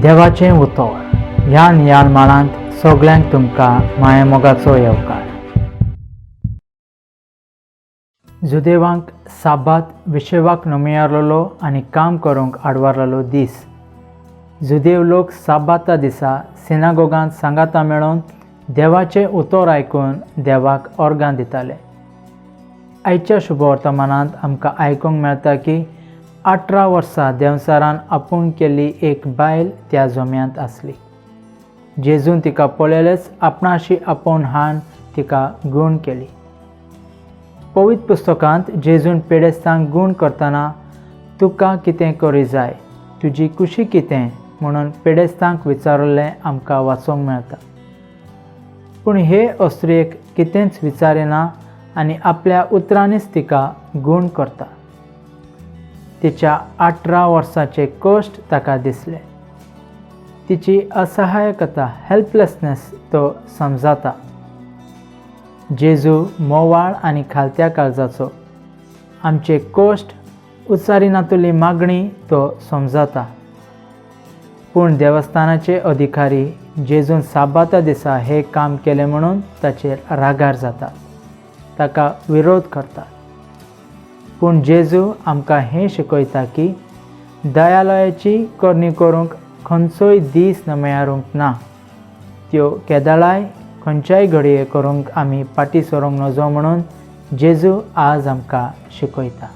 देवाचें उतर ह्या नियाळमाळांत सगळ्यांक तुमकां माये मोगाचो येवकार. जुदेवांक साबात विशेवाक नमियारलो आनी काम करूंक आडवारलो दीस. जुदेव लोक साबाता दिसा सिनागोगांत सांगाता मेळोवन देवाचें उतर आयकून देवाक ऑर्गां दिताले. आयच्या शुभ वर्तमानांत आमकां आयकूंक मेळटा की 18 वर्सां देंवसारान आपूण केल्ली एक बायल त्या जोम्यांत आसली. जेजून तिका पळयलेच आपणाशी आपोवन हाड तिका गूण केली. पवित्र पुस्तकांत जेजून पेडेस्तांक गूण करतना तुका कितें करी जाय, तुजी कुशी कितें म्हणून पेडेस्तांक विचारलें आमकां वाचूंक मेळटा. पूण हे अस्त्रेक कितेंच विचारिना आनी आपल्या उतरांनीच तिका गूण करता. तिच्या 18 वर्सांचे कश्ट ताका दिसले. तिची असहायकता हेल्पलेसनेस तो समजता. जेजू मोवाळ आनी खालत्या काळजाचो. आमचे कश्ट उचारिनातुली मागणी तो समजता. पूण देवस्थानाचे अधिकारी जेजून साबाता दिसा हे काम केलें म्हणून ताचेर रागार जाता, ताका विरोध करतात. पूण जेजू आमकां हें शिकयता की दयालयाची करणी करूंक खंयचोय दीस नमेयारूंक ना. त्यो केदाळाय खंयच्याय घडये करूंक आमी फाटीं सरूंक नजो म्हणून जेजू आज आमकां शिकयता.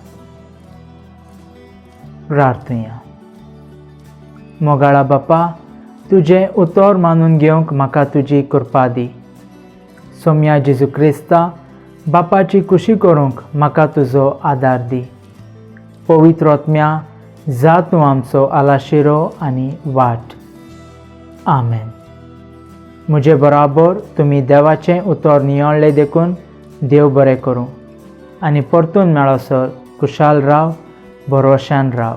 प्रार्थना. मोगाळा बापा, तुजें उतर मानून घेवंक म्हाका तुजी कृपा दी. सोम्या जेजू क्रिस्ता, बापाची कुशी करूंक म्हाका तुजो आदार दी. पवित्र आत्म्या, जा तूं आमचो आलाशिरो आनी वाट. आमेन. म्हजे बराबर तुमी देवाचें उतर नियळ्ळें देखून देव बरें करूं आनी परतून मेळसर खुशाल राव, भरोशान राव.